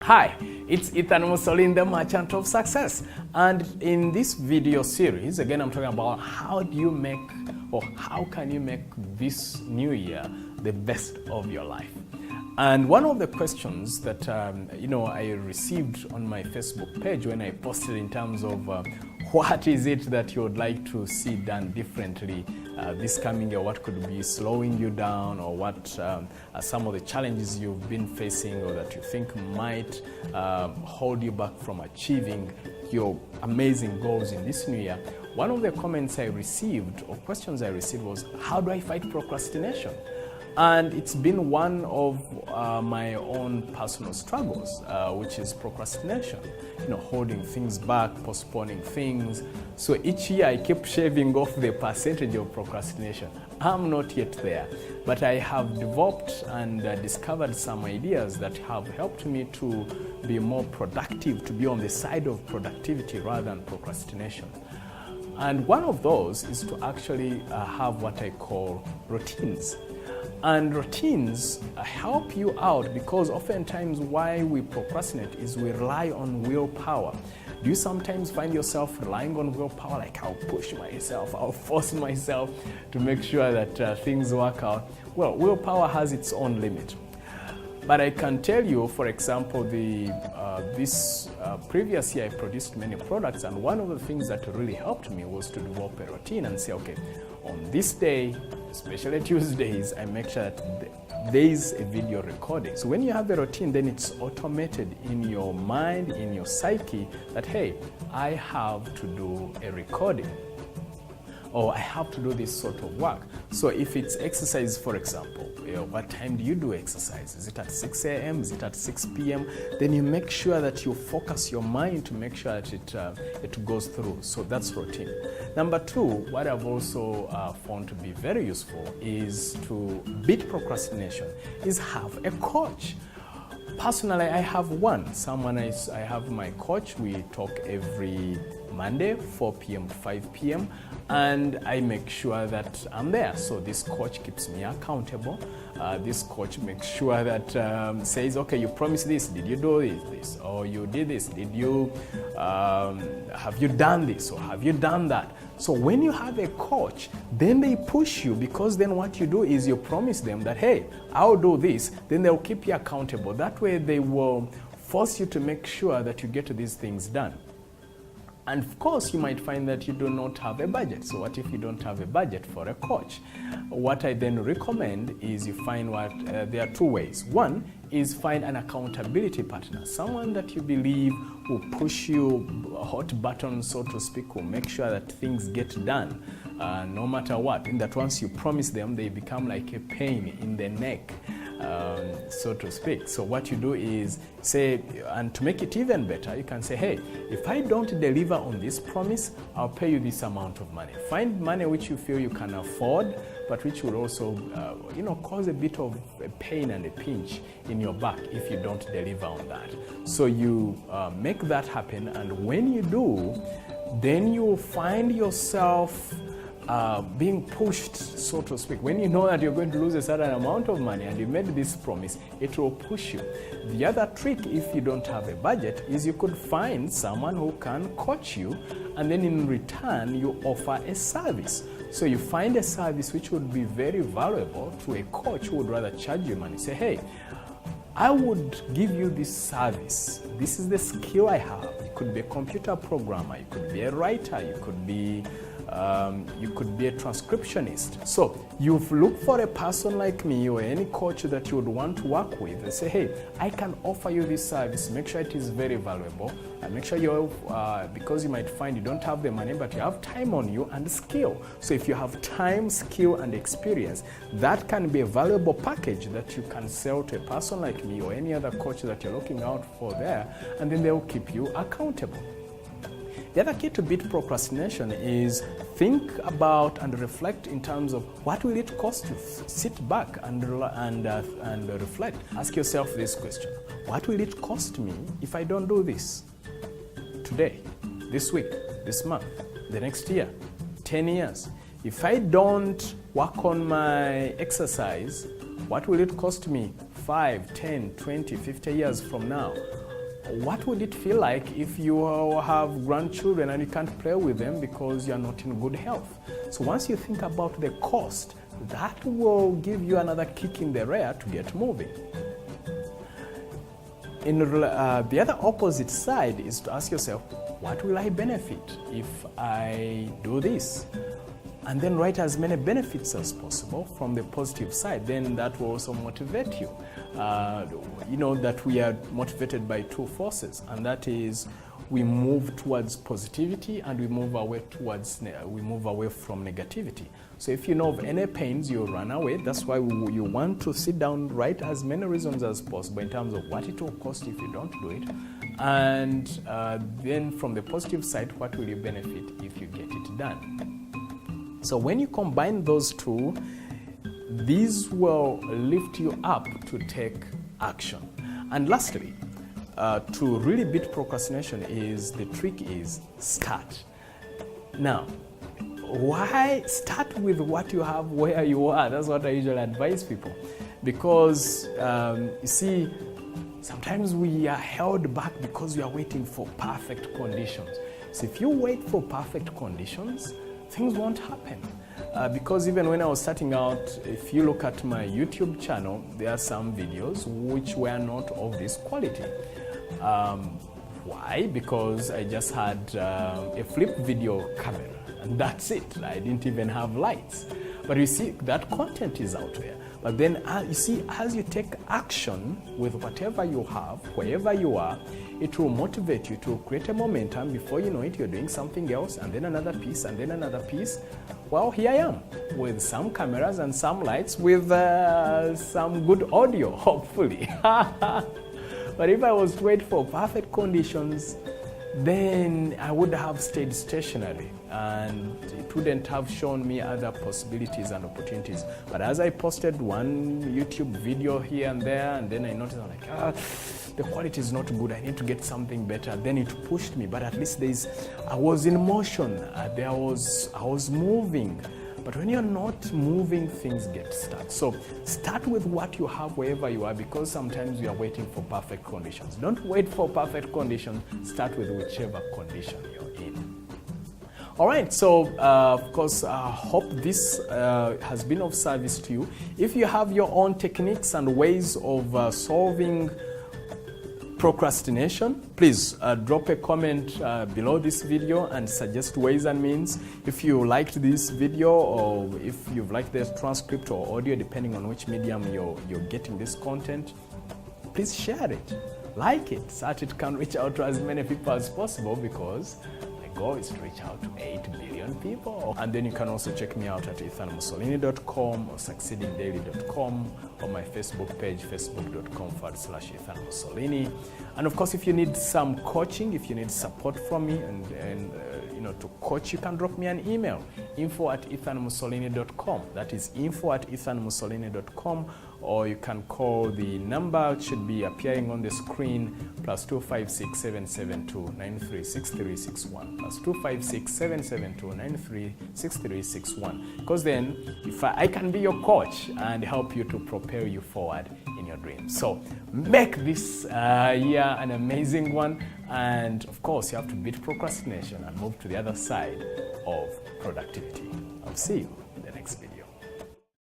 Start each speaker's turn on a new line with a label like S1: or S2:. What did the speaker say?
S1: Hi, it's Ethan Musolin, the Merchant of Success. And in this video series, again, I'm talking about how can you make this new year the best of your life. And one of the questions that I received on my Facebook page when I posted in terms of what is it that you would like to see done differently this coming year, what could be slowing you down, or what are some of the challenges you've been facing or that you think might hold you back from achieving your amazing goals in this new year. One of the comments I received or questions I received was, how do I fight procrastination? And it's been one of my own personal struggles, which is procrastination. Holding things back, postponing things. So each year I keep shaving off the percentage of procrastination. I'm not yet there, but I have developed and discovered some ideas that have helped me to be more productive, to be on the side of productivity rather than procrastination. And one of those is to actually have what I call routines. And routines help you out because oftentimes why we procrastinate is we rely on willpower. Do you sometimes find yourself relying on willpower? Like, I'll push myself, I'll force myself to make sure that things work out. Well, willpower has its own limit. But I can tell you, for example, this previous year I produced many products, and one of the things that really helped me was to develop a routine and say, okay, on this day, especially Tuesdays, I make sure that there is a video recording. So when you have a routine, then it's automated in your mind, in your psyche, that, hey, I have to do a recording, or I have to do this sort of work. So if it's exercise, for example, what time do you do exercise? Is it at 6 a.m.? Is it at 6 p.m.? Then you make sure that you focus your mind to make sure that it goes through. So that's routine. Number two, what I've also found to be very useful is to beat procrastination, is have a coach. Personally, I have one. I have my coach. We talk every Monday, 4 p.m. to 5 p.m. and I make sure that I'm there. So this coach keeps me accountable. This coach makes sure that says, okay, you promised this, did you do this? Or you did this, did you, have you done this, or have you done that? So when you have a coach, then they push you, because then what you do is you promise them that, hey, I'll do this, then they'll keep you accountable. That way they will force you to make sure that you get these things done. And of course, you might find that you do not have a budget. So what if you don't have a budget for a coach? What I then recommend is you find there are two ways. One is find an accountability partner, someone that you believe will push you, hot buttons, so to speak, will make sure that things get done no matter what. And that once you promise them, they become like a pain in the neck, so to speak. So what you do is say, and to make it even better, you can say, hey, if I don't deliver on this promise, I'll pay you this amount of money. Find money which you feel you can afford, but which will also cause a bit of a pain and a pinch in your back if you don't deliver on that. So you make that happen, and when you do, then you find yourself being pushed, so to speak. When you know that you're going to lose a certain amount of money and you made this promise, it will push you. The other trick, if you don't have a budget, is you could find someone who can coach you, and then in return you offer a service. So you find a service which would be very valuable to a coach who would rather charge you money. Say, hey, I would give you this service. This is the skill I have. You could be a computer programmer, you could be a writer, you could be a transcriptionist. So you look for a person like me or any coach that you would want to work with and say, hey, I can offer you this service. Make sure it is very valuable, and make sure because you might find you don't have the money, but you have time on you and skill. So if you have time, skill, and experience, that can be a valuable package that you can sell to a person like me or any other coach that you're looking out for there, and then they'll keep you accountable. The other key to beat procrastination is think about and reflect in terms of what will it cost you. Sit back and reflect. Ask yourself this question: what will it cost me if I don't do this today, this week, this month, the next year, 10 years? If I don't work on my exercise, what will it cost me 5, 10, 20, 50 years from now? what would it feel like if you have grandchildren and you can't play with them because you're not in good health? So once you think about the cost, that will give you another kick in the rear to get moving. The other opposite side is to ask yourself, what will I benefit if I do this? And then write as many benefits as possible from the positive side. Then that will also motivate you. You know that we are motivated by two forces, and that is we move towards positivity and we move away from negativity. So if you know of any pains, you run away. That's why you want to sit down, write as many reasons as possible in terms of what it will cost if you don't do it. And then from the positive side, what will you benefit if you get it done? So when you combine those two, these will lift you up to take action. And lastly, to really beat procrastination the trick is start. Now, why start with what you have where you are? That's what I usually advise people. Because you see, sometimes we are held back because we are waiting for perfect conditions. So if you wait for perfect conditions, things won't happen. Because even when I was starting out, if you look at my YouTube channel, there are some videos which were not of this quality. Why? Because I just had a flip video camera, and that's it. I didn't even have lights. But you see, that content is out there. But then you see, as you take action with whatever you have, wherever you are, it will motivate you to create a momentum. Before you know it, you're doing something else, and then another piece, and then another piece. Well, here I am with some cameras and some lights with some good audio, hopefully. But if I was to wait for perfect conditions, then I would have stayed stationary and it wouldn't have shown me other possibilities and opportunities. But as I posted one YouTube video here and there, and then I noticed, I'm like, the quality is not good, I need to get something better. Then it pushed me, but at least I was in motion, I was moving. But when you're not moving, things get stuck. So start with what you have wherever you are, because sometimes you are waiting for perfect conditions. Don't wait for perfect conditions. Start with whichever condition you're in. All right, so of course, I hope this has been of service to you. If you have your own techniques and ways of solving procrastination, please drop a comment below this video and suggest ways and means. If you liked this video, or if you've liked the transcript or audio, depending on which medium you're getting this content, please share it, like it, so that it can reach out to as many people as possible, because my goal is to reach out to 8 billion people. And then you can also check me out at ethanmussolini.com or succeedingdaily.com, or my Facebook page, facebook.com/EthanMussolini. And of course, if you need some coaching, if you need support from me and to coach, you can drop me an email, info@ethanmussolini.com. That is info@ethanmussolini.com, or you can call the number, it should be appearing on the screen, +256 772 936361, +256 772 936361. Because then, if I can be your coach and help you to propel you forward in your dreams. So make this year an amazing one, and of course, you have to beat procrastination and move to the other side of productivity. I'll see you.